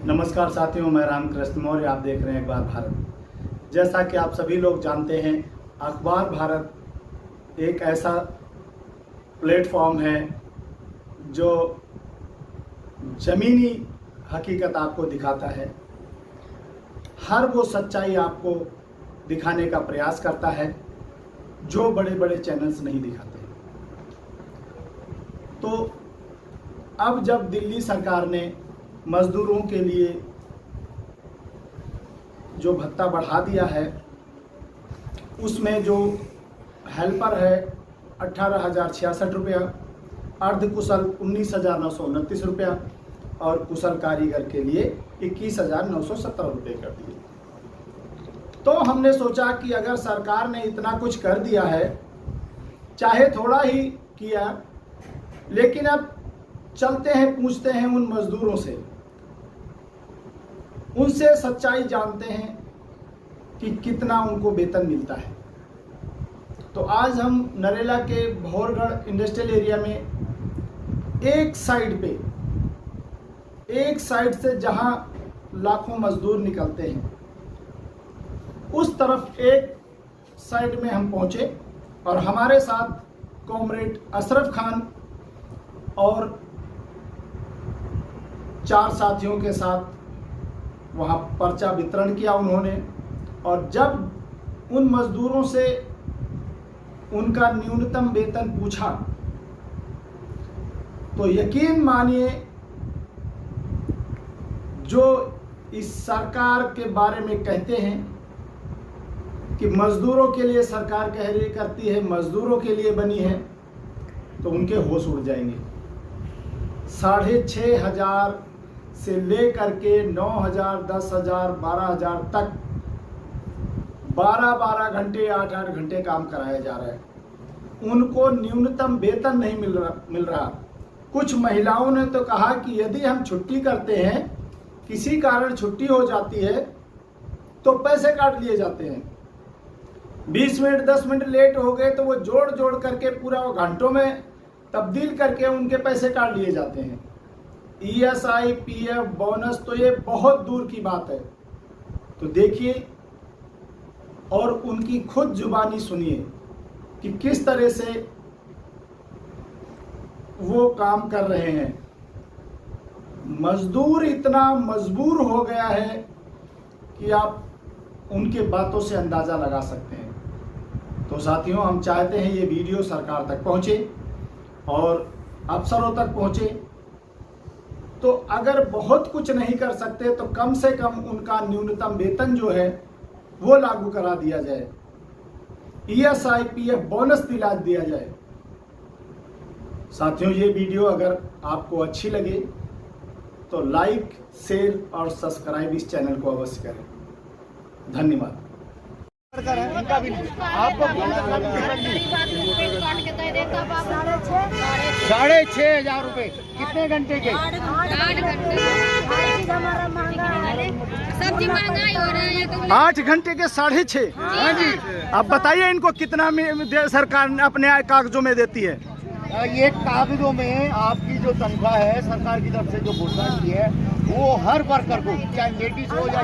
नमस्कार साथियों, मैं रामकृष्ण मौर्य। आप देख रहे हैं अखबार भारत। जैसा कि आप सभी लोग जानते हैं, अखबार भारत एक ऐसा प्लेटफॉर्म है जो ज़मीनी हकीकत आपको दिखाता है। हर वो सच्चाई आपको दिखाने का प्रयास करता है जो बड़े बड़े चैनल्स नहीं दिखाते। तो अब जब दिल्ली सरकार ने मज़दूरों के लिए जो भत्ता बढ़ा दिया है, उसमें जो हेल्पर है 18,066 रुपया, अर्धकुशल 19,929 रुपया और कुशल कारीगर के लिए 21,970 रुपये कर दिए। तो हमने सोचा कि अगर सरकार ने इतना कुछ कर दिया है, चाहे थोड़ा ही किया, लेकिन अब चलते हैं, पूछते हैं उन मजदूरों से, उनसे सच्चाई जानते हैं कि कितना उनको वेतन मिलता है। तो आज हम नरेला के भौरगढ़ इंडस्ट्रियल एरिया में एक साइड से जहां लाखों मजदूर निकलते हैं, उस तरफ एक साइड में हम पहुंचे और हमारे साथ कॉमरेड अशरफ खान और 4 साथियों के साथ वहाँ पर्चा वितरण किया उन्होंने। और जब उन मजदूरों से उनका न्यूनतम वेतन पूछा तो यकीन मानिए, जो इस सरकार के बारे में कहते हैं कि मजदूरों के लिए सरकार करती है, मजदूरों के लिए बनी है, तो उनके होश उड़ जाएंगे। 6,500 से लेकर के 9,000, 10,000, 12,000 तक 12-12 घंटे, 8-8 घंटे काम कराया जा रहा है। उनको न्यूनतम वेतन नहीं मिल रहा। कुछ महिलाओं ने तो कहा कि यदि हम छुट्टी करते हैं, किसी कारण छुट्टी हो जाती है, तो पैसे काट लिए जाते हैं। 20 मिनट 10 मिनट लेट हो गए तो वो जोड़ करके पूरा वो घंटों में तब्दील करके उनके पैसे काट लिए जाते हैं। ESI, PF, बोनस तो ये बहुत दूर की बात है। तो देखिए और उनकी खुद जुबानी सुनिए कि किस तरह से वो काम कर रहे हैं। मजदूर इतना मजबूर हो गया है कि आप उनके बातों से अंदाज़ा लगा सकते हैं। तो साथियों, हम चाहते हैं ये वीडियो सरकार तक पहुंचे और अफसरों तक पहुंचे। तो अगर बहुत कुछ नहीं कर सकते तो कम से कम उनका न्यूनतम वेतन जो है वो लागू करा दिया जाए, ESI, PF बोनस दिला दिया जाए। साथियों, ये वीडियो अगर आपको अच्छी लगे तो लाइक, शेयर और सब्सक्राइब इस चैनल को अवश्य करें। धन्यवाद। इनका भी आपको 6,500 रुपए कितने घंटे के? 8 घंटे। सब्जी महंगाई हो रहा है। 8 घंटे के 6,500। हाँ जी। अब बताइए इनको कितना में सरकार अपने कागजों में देती है? ये कागजों में आपकी जो तनख्वाह है, सरकार की तरफ से जो घोषणा की है, वो हर वर्कर को, चाहे लेडीज हो या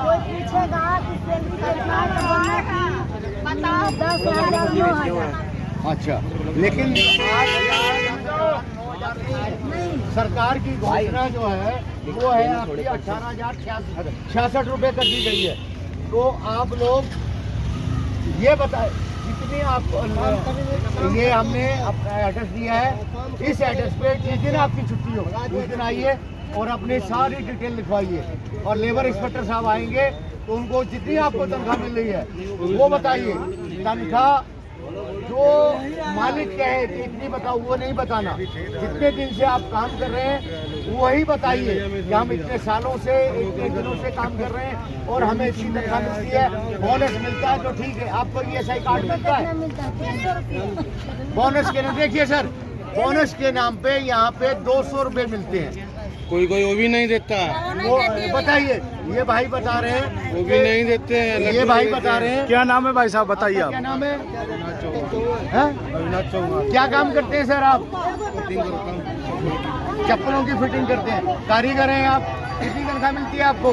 कोई पूछेगा कि सैलरी कितना बताओ, 10,000। अच्छा, लेकिन सरकार की घोषणा जो है वो है आपकी 18,066 रुपये कर दी गई है। तो आप लोग ये बताएं, जितनी आप ये हमने अपना एड्रेस दिया है, इस एड्रेस पे जिस दिन आपकी छुट्टी हो उस दिन आइए और अपनी सारी डिटेल लिखवाइए। और लेबर इंस्पेक्टर साहब आएंगे तो उनको जितनी आपको तनख्वाह मिल रही है वो बताइए। तनख्वाह जो मालिक कहे कि इतनी बताओ, वो नहीं बताना। जितने दिन से आप काम कर रहे हैं वही बताइए कि हम इतने सालों से, इतने दिनों से काम कर रहे हैं और हमें इतनी तनख्वाह मिलती है, बोनस मिलता है तो ठीक है। आपको ESI कार्ड मिलता है बोनस के नाम? देखिए सर, बोनस के नाम पे यहाँ पे 200 रुपये मिलते हैं कोई कोई वो भी नहीं देता, वो बताइए, ये भाई बता रहे हैं वो भी नहीं देते हैं। ये भाई बता रहे हैं। क्या नाम है भाई साहब, बताइए क्या आप। नाम है? अविनाश चौहान। क्या काम करते हैं सर आप? चप्पलों की फिटिंग करते हैं, कारीगर हैं आप। कितनी तनख्वाह मिलती है आपको?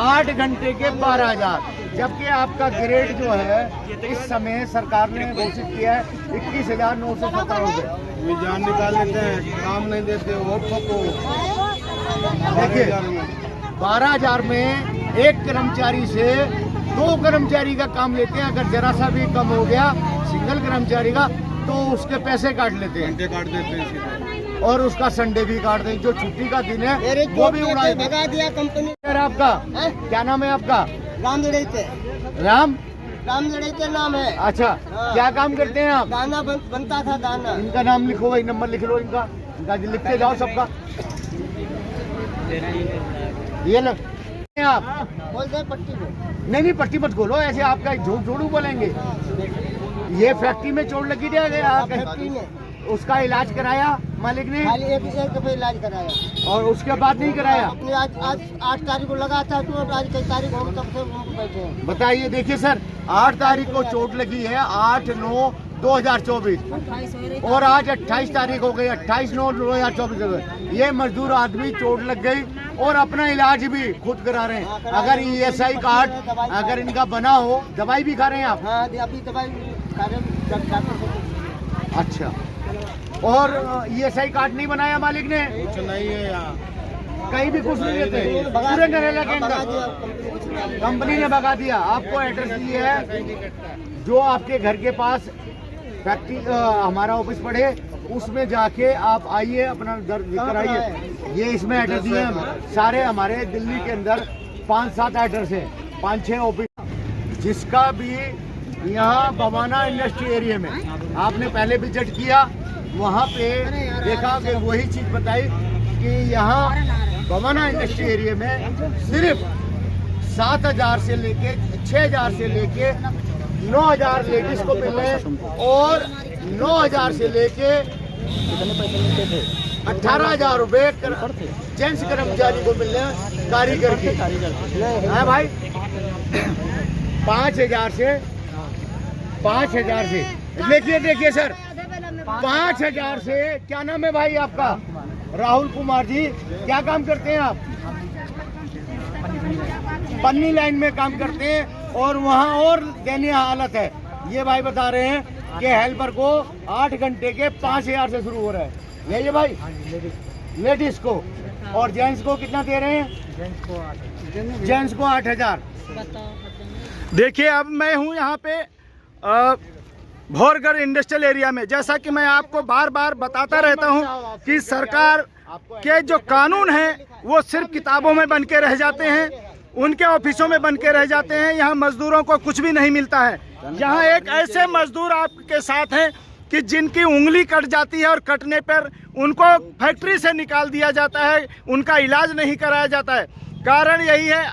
8 घंटे के 12,000। जबकि आपका ग्रेड जो है इस समय सरकार ने घोषित किया है 21,917 रुपये। ये जान निकाल लेते हैं, काम नहीं देते, वोट ठोको। देखिए 12,000 में एक कर्मचारी से 2 कर्मचारी का काम लेते हैं। अगर जरा सा भी कम हो गया सिंगल कर्मचारी का तो उसके पैसे काट लेते हैं, घंटे काट देते हैं सीधे। और उसका संडे भी काट दें। जो छुट्टी का दिन है वो भी उड़ा भगा दिया कंपनी। सर आपका क्या नाम है? आपका राम लड़ाईते, राम राम लड़ाईते नाम है। अच्छा, क्या काम करते हैं आप? दाना बनता था, दाना। इनका नाम लिखो भाई, नंबर लिख लो इनका, लिखते जाओ सबका। ये लो आप बोल दे पट्टी में। नहीं पट्टी मत खोलो, ऐसे आपका झूठ झूठू बोलेंगे। ये फैक्ट्री में चोट लगी थी फैक्ट्री में उसका इलाज कराया मालिक ने? खाली एक दफे इलाज कराया और उसके बाद नहीं कराया? अपने आज 8 तारीख को लगा था तो आज कई तारीख हम तब से बैठे हैं। बताइए, देखिए सर 8 तारीख को चोट लगी है, 8/9/2024 और आज 28 तारीख हो गई, 28/9/2024। ये मजदूर आदमी चोट लग गई और अपना इलाज भी खुद करा रहे हैं। अगर ESI कार्ड अगर इनका बना हो, दवाई भी खा रहे हैं आप? हाँ, अभी दवाई खा रहे। अच्छा, और ESI कार्ड नहीं बनाया मालिक ने? कुछ नहीं है यहाँ, कहीं भी कुछ नहीं देते पूरे नरेला के अंदर। कंपनी ने भगा दिया। आपको एड्रेस दी है, जो आपके घर के पास फैक्ट्री हमारा ऑफिस पड़े, उसमें जाके आप आइए, अपना दर्ज कराइए। ये इसमें एड्रेस दिए हैं सारे हमारे दिल्ली के अंदर 5-7 एड्रेस है, 5-6 ऑफिस। जिसका भी यहाँ बवाना इंडस्ट्री एरिया में आपने पहले विजिट किया, वहाँ पे देखा कि वही चीज़ बताई कि यहाँ बवाना इंडस्ट्री एरिया में सिर्फ 7,000 से लेके 6,000 से लेके 9,000 लेडीज को मिल रहे हैं और 9,000 से लेके 18,000 रुपये जेंट्स कर्मचारी को मिल रहे हैं, कारीगर के है भाई। 5,000 से देखिए सर, 5,000 से। क्या नाम है भाई आपका? राहुल कुमार जी। क्या काम करते हैं आप? पन्नी लाइन में काम करते हैं और वहाँ और दयनीय हालत है। ये भाई बता रहे हैं कि हेल्पर को 8 घंटे के 5,000 से शुरू हो रहा है। ये भाई लेडीज को, और जेंट्स को कितना दे रहे हैं? जेंट्स को 8,000। देखिए, अब मैं हूँ यहाँ पे भौरगढ़ इंडस्ट्रियल एरिया में। जैसा कि मैं आपको बार बार बताता रहता हूँ कि सरकार के जो कानून हैं वो सिर्फ किताबों में बन के रह जाते हैं, उनके ऑफिसों में बन के रह जाते हैं। यहाँ मजदूरों को कुछ भी नहीं मिलता है। यहाँ एक ऐसे मजदूर आपके साथ हैं कि जिनकी उंगली कट जाती है और कटने पर उनको फैक्ट्री से निकाल दिया जाता है, उनका इलाज नहीं कराया जाता है। कारण यही है,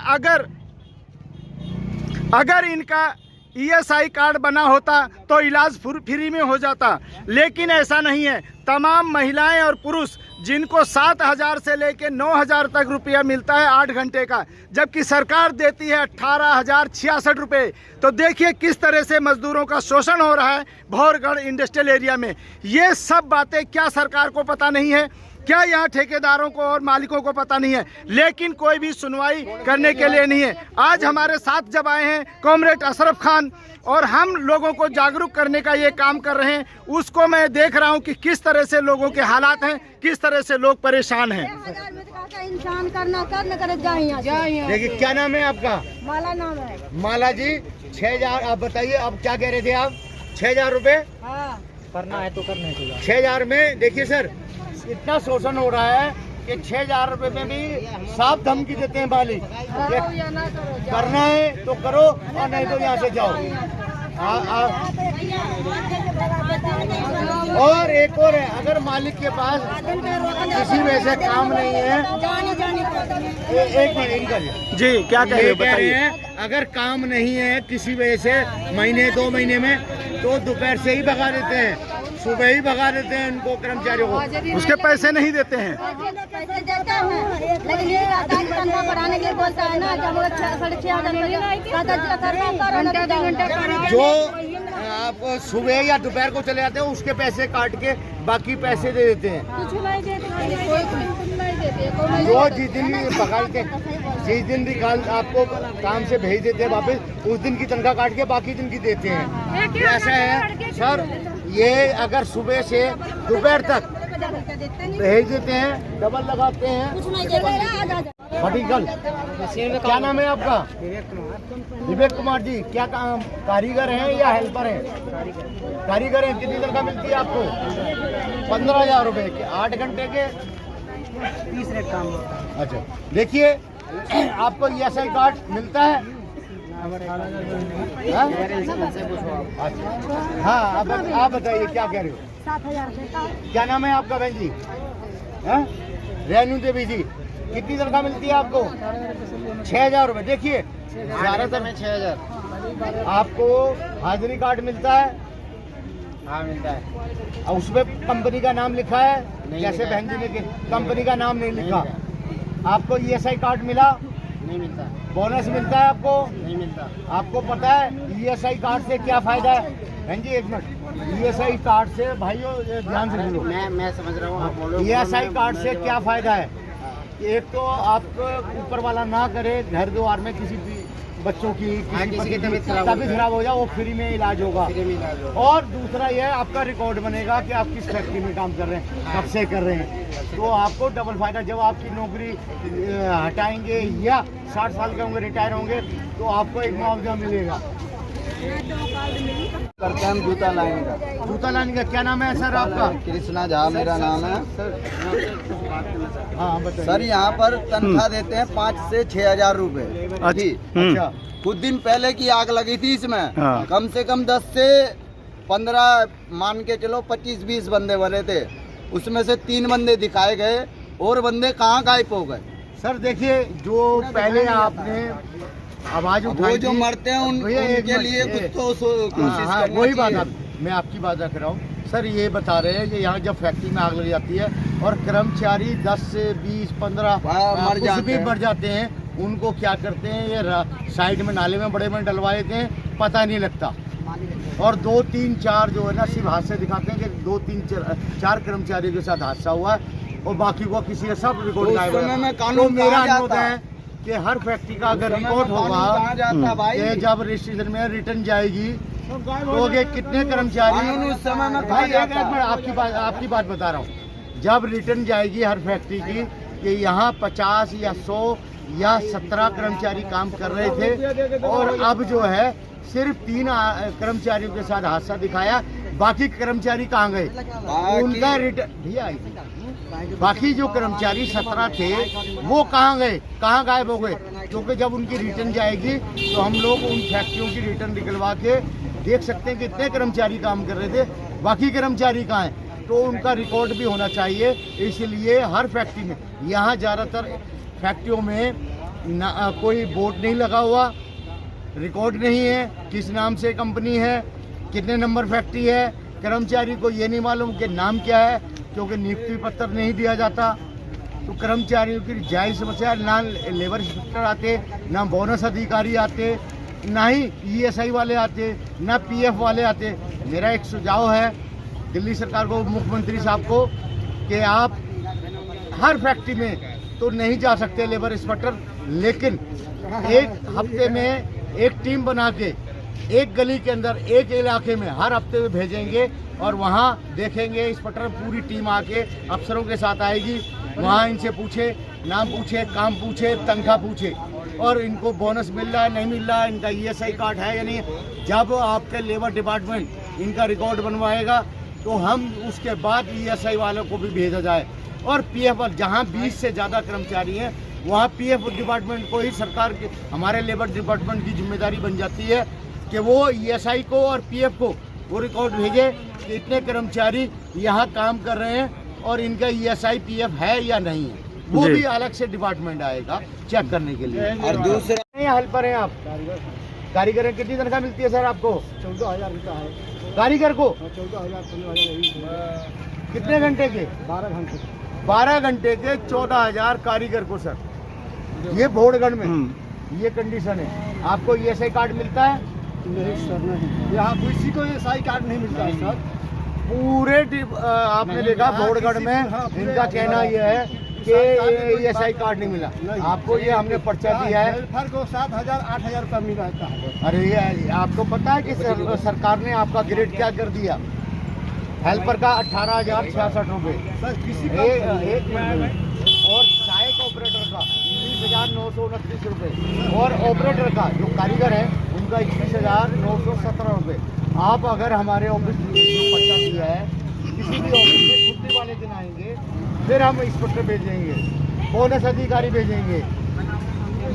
अगर इनका ESI कार्ड बना होता तो इलाज फ्री में हो जाता, लेकिन ऐसा नहीं है। तमाम महिलाएं और पुरुष जिनको 7,000 से लेकर 9,000 तक रुपया मिलता है 8 घंटे का, जबकि सरकार देती है 18,066 रुपये। तो देखिए किस तरह से मजदूरों का शोषण हो रहा है भौरगढ़ इंडस्ट्रियल एरिया में। ये सब बातें क्या सरकार को पता नहीं है? क्या यहाँ ठेकेदारों को और मालिकों को पता नहीं है? लेकिन कोई भी सुनवाई करने के लिए नहीं है। आज हमारे साथ जब आए हैं कॉमरेड अशरफ खान, और हम लोगों को जागरूक करने का ये काम कर रहे हैं, उसको मैं देख रहा हूँ कि किस तरह से लोगों के हालात हैं, किस तरह से लोग परेशान हैं। इंसान करना करे जाए। देखिए, क्या नाम है आपका? माला नाम है। माला जी, 6,000 आप बताइए, अब क्या कह रहे थे आप? 6,000 रुपये करना है तो करना है। 6,000 में देखिए सर, इतना शोषण हो रहा है कि 6,000 रुपये में भी साफ धमकी देते हैं मालिक, करना है तो करो और नहीं तो यहाँ से जाओ। और एक और है, अगर मालिक के पास किसी वजह से काम नहीं है, एक मिनट जी, क्या कह रहे हैं? अगर काम नहीं है किसी वजह से, महीने 2 महीने में, तो दोपहर से ही भगा देते हैं। सुबह ही भगा देते हैं इनको कर्मचारियों को। उसके पैसे नहीं देते हैं। पैसे देते हैं, लेकिन ये आधार तनख्वाह बढ़ाने के लिए बोलता है ना, जब 6,500 जो आपको सुबह या दोपहर को चले जाते हैं उसके पैसे काट के बाकी पैसे दे देते हैं। कुछ नहीं देते, जो जिस दिन पकड़ के जिस दिन निकाल आपको काम से भेज देते हैं वापस, उस दिन की तनख्वाह काट के बाकी दिन की देते हैं। ऐसा है सर, ये अगर सुबह से दोपहर तक भेज देते हैं, डबल लगाते हैं। वर्टिकल। क्या नाम है आपका? विवेक कुमार जी। क्या काम, कारीगर हैं या हेल्पर हैं? कारीगर हैं। कितनी तनख्वाह मिलती है आपको? 15,000 रुपए के 8 घंटे के 30 रेट काम। अच्छा, देखिए आपको ESI कार्ड मिलता है? हाँ? अच्छा, हाँ आप बताइए क्या कह रहे हो? 7,000 क्या नाम है आपका बहन जी? हाँ? रेणु देवी जी। कितनी तनख्वाह मिलती है आपको? 6,000 रुपए। देखिए ज्यादातर में 6,000। आपको हाजिरी कार्ड मिलता है? हाँ मिलता है। और उसमें कंपनी का नाम लिखा है? जैसे बहन जी ने कंपनी का नाम नहीं लिखा। आपको ESI कार्ड मिला? नहीं मिलता। बोनस मिलता है आपको? नहीं मिलता। आपको पता है ESI कार्ड से क्या फायदा है? बहन जी एक मिनट, ESI कार्ड से भाइयों ध्यान से सुनो। मैं समझ रहा हूँ। ESI कार्ड से क्या फायदा है? एक तो आपको ऊपर वाला ना करे, घर द्वार में किसी भी बच्चों की किसी की तबीयत खराब हो जाए, वो फ्री में इलाज होगा। और दूसरा यह आपका रिकॉर्ड बनेगा कि आप किस फैक्ट्री में काम कर रहे हैं, कब से कर रहे हैं। तो आपको डबल फायदा। जब आपकी नौकरी हटाएंगे या 60 साल के होंगे, रिटायर होंगे, तो आपको एक मुआवजा मिलेगा। करते हम जूता लाइन का। जूता लाने का क्या नाम है सर आपका? कृष्णा झा मेरा नाम है। हाँ बताइए सर, यहाँ पर तनख्वाह देते हैं 5 से 6,000 रुपए। अच्छा। कुछ दिन पहले की आग लगी थी इसमें। हाँ। कम से कम 10 से 15 मान के चलो 25-20 बंदे बने थे। उसमें से 3 बंदे दिखाए गए और बंदे कहाँ गायब हो गए। सर देखिए, जो पहले आपने आवाज उठाई वो जो थी, मरते हैं उनके लिए कुछ तो कोशिश करना वही बात चाहिए। मैं आपकी बात रख रहा हूँ। सर ये बता रहे हैं कि यहाँ जब फैक्ट्री में आग लग जाती है और कर्मचारी 10 से 20, 15 मर जाते हैं, उनको क्या करते हैं, ये साइड में नाले में बड़े में डलवा देते हैं, पता नहीं लगता। और 2, 3, 4 जो है ना सिर्फ हादसे दिखाते हैं कि 2, 3, 4 कर्मचारियों के साथ हादसा हुआ है और बाकी को किसी का सब रिकॉर्ड गायब है। तो मेरा अनुरोध है कि हर फैक्ट्री का अगर रिकॉर्ड होगा कि जब रजिस्ट्रेशन में रिटर्न जाएगी तो ये कितने कर्मचारी उस समय में भाई आपकी बात बता रहा हूँ। जब रिटर्न जाएगी हर फैक्ट्री की कि यहाँ 50 या 100 या 17 कर्मचारी काम कर रहे थे और अब जो है सिर्फ 3 कर्मचारियों के साथ हादसा दिखाया, बाकी कर्मचारी कहाँ गए? उनका रिटर्न भैया, बाकी जो कर्मचारी 17 थे वो कहाँ गए, कहाँ गायब हो गए? क्योंकि जब उनकी रिटर्न जाएगी तो हम लोग उन फैक्ट्रियों की रिटर्न निकलवा के देख सकते हैं कितने कर्मचारी काम कर रहे थे, बाकी कर्मचारी कहाँ हैं। तो उनका रिकॉर्ड भी होना चाहिए। इसलिए हर फैक्ट्री में, यहाँ ज़्यादातर फैक्ट्रियों में कोई बोर्ड नहीं लगा हुआ, रिकॉर्ड नहीं है किस नाम से कंपनी है, कितने नंबर फैक्ट्री है। कर्मचारी को ये नहीं मालूम कि नाम क्या है, क्योंकि नियुक्ति पत्र नहीं दिया जाता। तो कर्मचारियों की जायज़ समस्या, ना लेबर इंस्पेक्टर आते, ना बोनस अधिकारी आते, ना ही ESI वाले आते, ना PF वाले आते। मेरा एक सुझाव है दिल्ली सरकार को, मुख्यमंत्री साहब को, कि आप हर फैक्ट्री में तो नहीं जा सकते लेबर इंस्पेक्टर, लेकिन एक हफ्ते में एक टीम बना के एक गली के अंदर, एक इलाके में हर हफ्ते में भेजेंगे और वहाँ देखेंगे इंस्पेक्टर पूरी टीम आके अफसरों के साथ आएगी। वहाँ इनसे पूछे, नाम पूछे, काम पूछे, तनख्वाह पूछे और इनको बोनस मिल रहा है नहीं मिल रहा है, इनका ESI कार्ड है या नहीं। जब आपके लेबर डिपार्टमेंट इनका रिकॉर्ड बनवाएगा तो हम उसके बाद ESI वालों को भी भेजा जाए। और PF जहाँ 20 से ज़्यादा कर्मचारी हैं वहाँ PF डिपार्टमेंट को ही सरकार के, हमारे लेबर डिपार्टमेंट की जिम्मेदारी बन जाती है कि वो ESI को और PF को वो रिकॉर्ड भेजे कि इतने कर्मचारी यहाँ काम कर रहे हैं और इनका ESI PF है या नहीं है। वो भी अलग से डिपार्टमेंट आएगा चेक करने के लिए। और दूसरा हेल्पर हैं आप? कारीगर कितनी तनख्वाह मिलती है सर आपको? 14,000 मिलता है। कारीगर को 14,000 15,000 कितने घंटे के? 12 घंटे। 12 घंटे के 14,000 कारीगर को सर। ये भोड़गढ़ में ये कंडीशन है। आपको ESI कार्ड मिलता है? नहीं सर, नहीं, यहाँ किसी को ESI कार्ड नहीं मिलता है सर। पूरे आपने देखा भोड़गढ़ में इनका कहना यह है कि ESI कार्ड नहीं मिला। आपको ये हमने पर्चा दिया है। हेल्पर को 7,000 8,000 रुपया मिल रहता है। अरे ये आपको पता है कि सरकार ने आपका ग्रेड क्या कर दिया? हेल्पर का 18,066 रुपये सर किसी एक मिनट। और सहायक ऑपरेटर का 19,929 रुपये और ऑपरेटर का जो कारीगर है उनका 21,917 रुपये। आप अगर हमारे ऑफिस में जो पर्चा दिया है किसी भी ऑफिस में छुट्टी वाले दिन आएंगे, फिर हम इंस्पेक्टर भेजेंगे, बोनस अधिकारी भेजेंगे,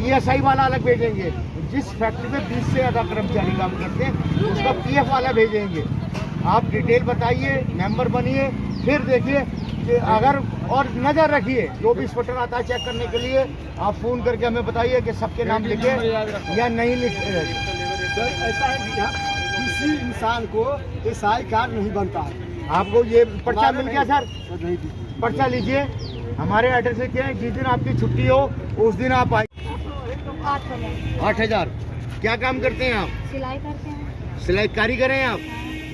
ESI वाला अलग भेजेंगे। जिस फैक्ट्री में 20 से ज़्यादा कर्मचारी काम करते हैं उसका PF वाला भेजेंगे। आप डिटेल बताइए, मेंबर बनिए, फिर देखिए कि अगर और नज़र रखिए जो भी इंस्पेक्टर आता है चेक करने के लिए, आप फ़ोन करके हमें बताइए कि सबके नाम लिखे या नहीं लिखे। सर ऐसा है कि यहाँ किसी इंसान को ESI कार्ड नहीं बनता है। आपको ये पर्चा मिल गया सर? सर नहीं दीजिए। पर्चा लीजिए। हमारे एड्रेस से क्या है, जिस दिन आपकी छुट्टी हो उस दिन आप आइए। 8,000 8,000। क्या काम करते हैं आप? सिलाई करते हैं। सिलाई कारीगर हैं आप?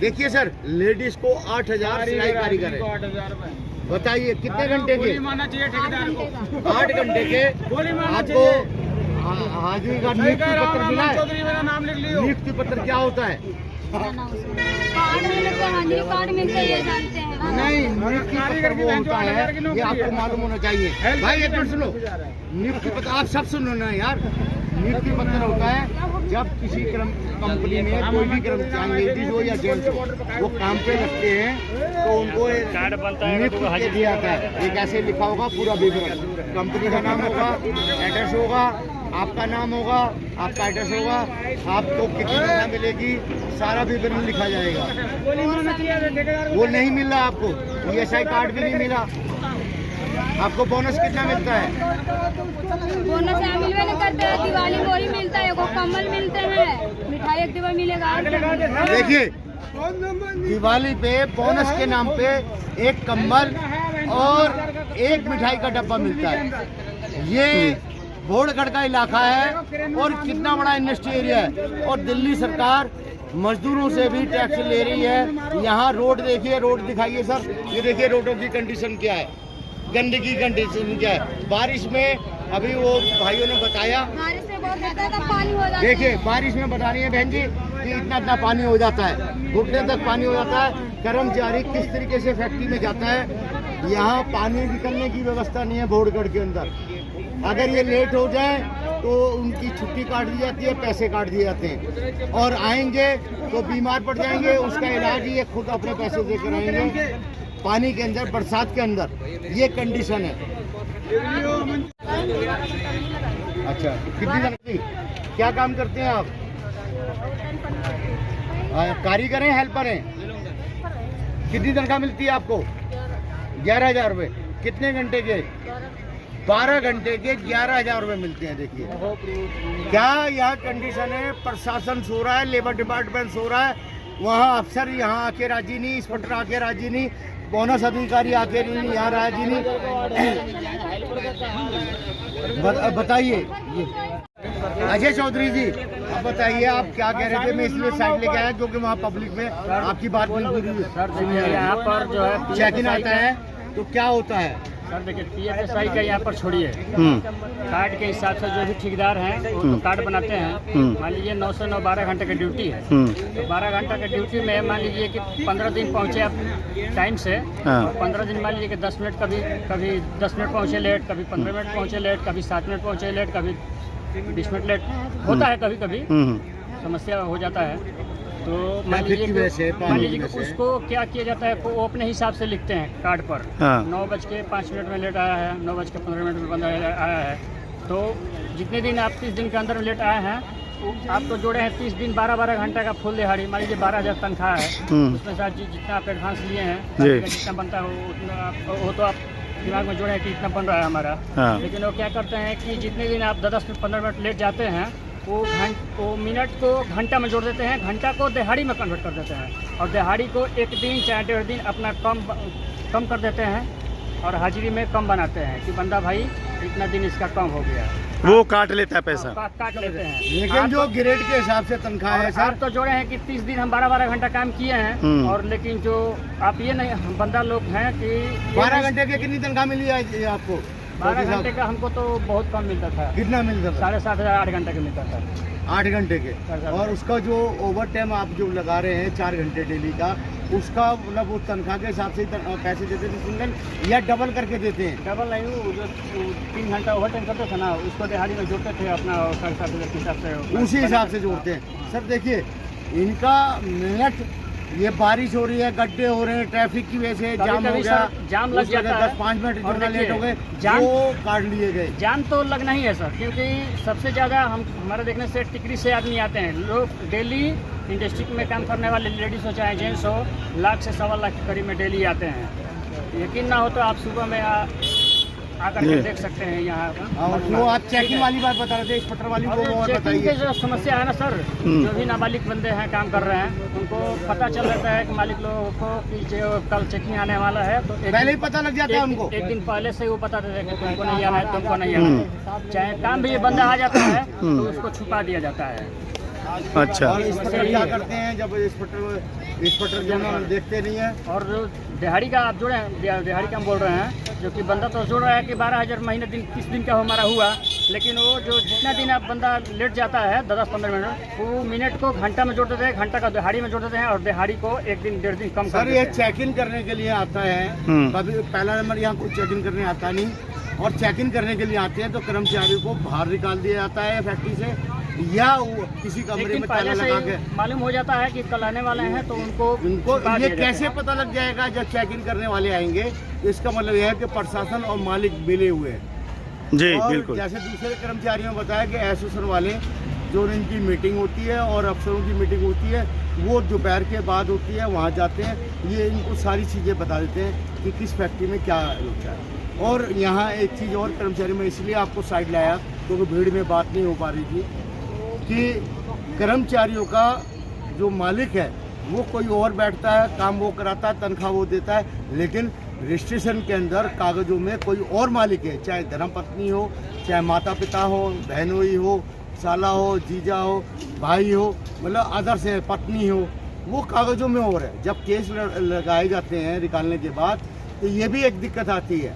देखिए सर, लेडीज को 8,000 सिलाई कारीगर है। बताइए कितने घंटे के? 8 घंटे के। आपको हाजिरी का नियुक्ति पत्र मिला है? नियुक्ति पत्र क्या होता है? कार्ड मिलते हैं, हाजिरी कार्ड मिलते हैं, ये जानते हैं। नहीं, नियुक्ति पत्र वो होता है, ये आपको मालूम होना चाहिए। भाई एक मिनट सुनो, नियुक्ति पत्र आप सब सुनो ना यार। नियुक्ति पत्र होता है जब किसी कंपनी में कोई भी कर्मचारी लेडीज हो या जेंट्स हो वो काम पे रखते हैं तो उनको कार्ड बनता है, नियुक्ति दिया जाता है। एक ऐसे लिखा होगा पूरा विवरण, कंपनी का नाम होगा, एड्रेस होगा, आपका नाम होगा, आपका एड्रेस होगा, आपको कितनी तनख्वाह मिलेगी, सारा विवरण लिखा जाएगा। वो नहीं मिल रहा आपको, ESI कार्ड भी नहीं मिला। आपको बोनस कितना मिलता है? बोनस यहाँ मिलवे नहीं करते हैं। दिवाली में वही मिलता है, वो कम्बल मिलते हैं, मिठाई एक डिब्बा मिलेगा। देखिए दिवाली पे बोनस के नाम पे एक कंबल और एक मिठाई का डब्बा मिलता है। ये भोड़गढ़ का इलाका है और कितना बड़ा इंडस्ट्री एरिया है और दिल्ली सरकार मजदूरों से भी टैक्स ले रही है। यहाँ रोड देखिए, रोड दिखाइए सर, ये देखिए रोडों की कंडीशन क्या है, गंदगी कंडीशन क्या है। बारिश में अभी वो भाइयों ने बताया, बारिश से बहुत ज्यादा पानी हो जाता है। देखिए बारिश में बता रही है बहन जी कि इतना पानी हो जाता है, घुटने तक पानी हो जाता है। कर्मचारी किस तरीके से फैक्ट्री में जाता है, यहाँ पानी निकलने की व्यवस्था नहीं है भोड़गढ़ के अंदर। अगर ये लेट हो जाए तो उनकी छुट्टी काट दी जाती है, पैसे काट दिए जाते हैं और आएंगे तो बीमार पड़ जाएंगे, उसका इलाज ये खुद अपने पैसे देकर आएंगे। पानी के अंदर, बरसात के अंदर ये कंडीशन है। अच्छा, कितनी तनख्वाह, क्या काम करते हैं आप? कारीगर हैं, हेल्पर हैं? कितनी तनख्वाह मिलती है आपको? 11,000 रुपये। कितने घंटे के? 12 घंटे के 11,000 रुपये मिलते हैं। देखिए क्या यह कंडीशन है। प्रशासन सो रहा है, लेबर डिपार्टमेंट सो रहा है, वहाँ अफसर यहाँ आके राजी नहीं, इंस्पेक्टर आके राजी नहीं, बोनस अधिकारी आके नहीं यहाँ राजी नहीं। बताइए अजय चौधरी जी, अब बताइए आप क्या कह रहे थे? मैं इसलिए साइड लेके आया क्योंकि वहाँ पब्लिक में आपकी बात बिल्कुल यहाँ पर जो है चेक इन आता है तो क्या होता है? सर देखिए PFSI का यहाँ पर छोड़िए, कार्ड के हिसाब से जो भी ठेकेदार हैं वो तो कार्ड बनाते हैं। मान लीजिए 9 से 9 12 घंटे की ड्यूटी है, तो 12 घंटे की ड्यूटी में मान लीजिए कि 15 दिन पहुँचे आप टाइम से, 15 दिन मान लीजिए कि 10 मिनट, कभी 10 मिनट पहुँचे लेट, कभी 15 मिनट पहुँचे लेट, कभी 7 मिनट पहुँचे लेट, कभी 20 मिनट लेट होता है, कभी कभी समस्या हो जाता है। तो मान लीजिए कि उसको क्या किया जाता है, वो अपने हिसाब से लिखते हैं कार्ड पर। 9:05 में लेट आया है, 9:15 में बंदा आया है, तो जितने दिन आप 30 दिन के अंदर लेट आए हैं आपको जोड़े हैं 30 दिन 12-12 घंटा का फुल दिहाड़ी। मान लीजिए 12,000 तनख्वाह है, उसमें से जितना आप एडवांस लिए हैं, जितना बनता है वो तो आप दिमाग में जोड़े हैं कि इतना बन रहा है हमारा। लेकिन वो क्या करते हैं कि जितने दिन आप 10 मिनट 15 मिनट लेट जाते हैं वो मिनट को घंटा में जोड़ देते हैं, घंटा को दिहाड़ी में कन्वर्ट कर देते हैं और दिहाड़ी को एक दिन चाहे 1.5 दिन अपना कम कर देते हैं और हाजिरी में कम बनाते हैं कि बंदा भाई इतना दिन इसका कम हो गया, वो काट लेता है पैसा। काट लेते हैं। लेकिन जो ग्रेड के हिसाब से तनख्वाह है सर, आप तो जोड़े हैं कि 30 दिन हम 12-12 घंटा काम किए हैं और लेकिन जो आप ये नहीं बंदा लोग हैं कि 12 घंटे के कितनी तनख्वाह मिली है आपको? 12 घंटे का हमको तो बहुत कम मिलता था, कितना मिलता था? 7,500 8 घंटे का मिलता था। 8 घंटे के, और उसका जो ओवर टाइम आप जो लगा रहे हैं 4 घंटे डेली का, उसका मतलब वो तनख्वाह के हिसाब से पैसे देते थे सिंगल या डबल करके देते हैं? डबल नहीं, वो जो 3 घंटा ओवर टाइम करते थे ना उसको दिहाड़ी में जोड़ते थे अपना 7,500 के हिसाब से, उसी हिसाब से जोड़ते हैं। सर देखिए इनका मिनट, ये बारिश हो रही है, गड्ढे हो रहे हैं, ट्रैफिक की वजह से जाम हो गया, जाम लग जाता है, 10-5 मिनट और जो लेट हो गए जाम वो काट लिए गए। जाम तो लगना ही है सर, क्योंकि सबसे ज़्यादा हमारे देखने से टिकरी से आदमी आते हैं। लोग डेली इंडस्ट्री में काम करने वाले लेडीज़ हो चाहे जेंट्स हो, लाख से 1.25 लाख के करीब में डेली आते हैं। यकीन ना हो तो आप सुबह में आकर के देख सकते हैं यहाँ। और जो आप चेकिंग वाली बात बता रहे थे, स्पटर वाली, वो और चेकिंग बताइए। के जो समस्या है ना सर, जो भी नाबालिग बंदे हैं काम कर रहे हैं उनको पता चल जाता है कि मालिक लोगों को कि जो कल चेकिंग आने वाला है तो पहले ही पता लग जाता है उनको। एक दिन पहले से वो पता देते हैं कि तुमको नहीं आना है, तुमको नहीं आना है। चाहे काम भी ये बंदा आ जाता है तो उसको छुपा दिया जाता है। अच्छा। और इंस्पेक्टर क्या करते हैं जब इंस्पेक्टर जो है देखते नहीं है? और जो दिहाड़ी का आप जोड़े हैं, दिहाड़ी का हम बोल रहे हैं, जो कि बंदा तो जोड़ रहा है कि 12,000 महीने दिन 30 दिन का हमारा हुआ, लेकिन वो जो जितना दिन आप बंदा लेट जाता है 10-15 मिनट, वो मिनट को घंटा में जोड़ देते हैं, घंटा का दिहाड़ी में जोड़ देते हैं और दिहाड़ी को 1 दिन 1.5 दिन कम कर सर देते ये हैं। चेक इन करने के लिए आता है, कभी पहला नंबर यहाँ कुछ चेक इन करने आता नहीं, और चेक इन करने के लिए आते हैं तो कर्मचारियों को बाहर निकाल दिया जाता है फैक्ट्री से, या वो किसी एक कमरे दिन में ताला पहले लगा से के। मालूम हो जाता है कि कल आने वाले हैं तो उनको इनको छुपा ये दिया जाता कैसे है। पता लग जाएगा जब चेक इन करने वाले आएंगे? इसका मतलब यह है कि प्रशासन और मालिक मिले हुए हैं। जी और बिल्कुल। जैसे दूसरे कर्मचारियों ने बताया कि एसोसिएशन वाले जो इनकी मीटिंग होती है और अफसरों की मीटिंग होती है वो दोपहर के बाद होती है, वहाँ जाते हैं, ये इनको सारी चीज़ें बता देते हैं कि किस फैक्ट्री में क्या होता है। और यहाँ एक चीज़ और कर्मचारी में इसलिए आपको साइड लाया क्योंकि भीड़ में बात नहीं हो पा रही थी कि कर्मचारियों का जो मालिक है वो कोई और बैठता है, काम वो कराता है, तनख्वाह वो देता है, लेकिन रजिस्ट्रेशन के अंदर कागजों में कोई और मालिक है, चाहे धर्मपत्नी हो, चाहे माता पिता हो, बहनोई हो, साला हो, जीजा हो, भाई हो, मतलब अदर्स है, पत्नी हो, वो कागजों में और है। जब केस लगाए जाते हैं निकालने के बाद तो ये भी एक दिक्कत आती है।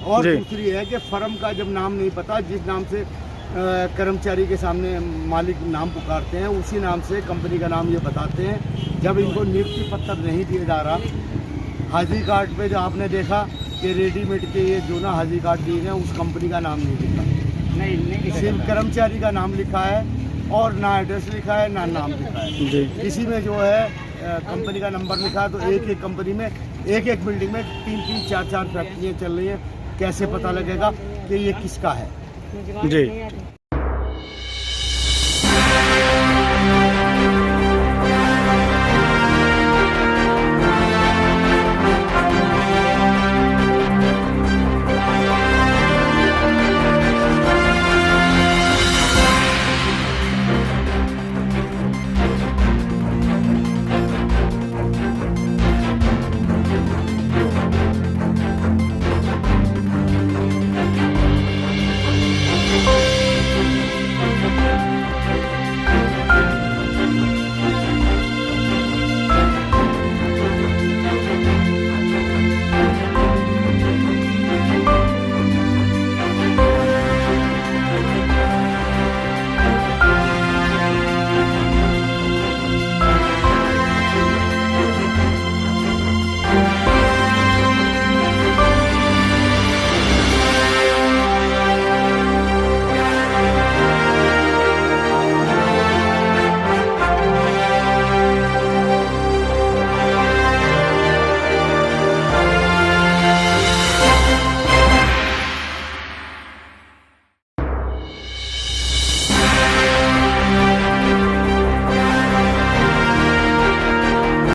और दूसरी है कि फर्म का जब नाम नहीं पता, जिस नाम से कर्मचारी के सामने मालिक नाम पुकारते हैं उसी नाम से कंपनी का नाम ये बताते हैं। जब इनको नियुक्ति पत्र नहीं दिया जा रहा, हाजिरी कार्ड पे जो आपने देखा कि रेडीमेड के ये जो ना हाजिरी कार्ड दिए गए उस कंपनी का नाम नहीं लिखा, नहीं सिर्फ कर्मचारी का नाम लिखा है और ना एड्रेस लिखा है ना नाम लिखा है। इसी में जो है कंपनी का नंबर लिखा है। तो एक एक कंपनी में एक एक बिल्डिंग में 3-3 4-4 फैक्ट्रियाँ चल रही हैं, कैसे पता लगेगा कि ये किसका है? जी।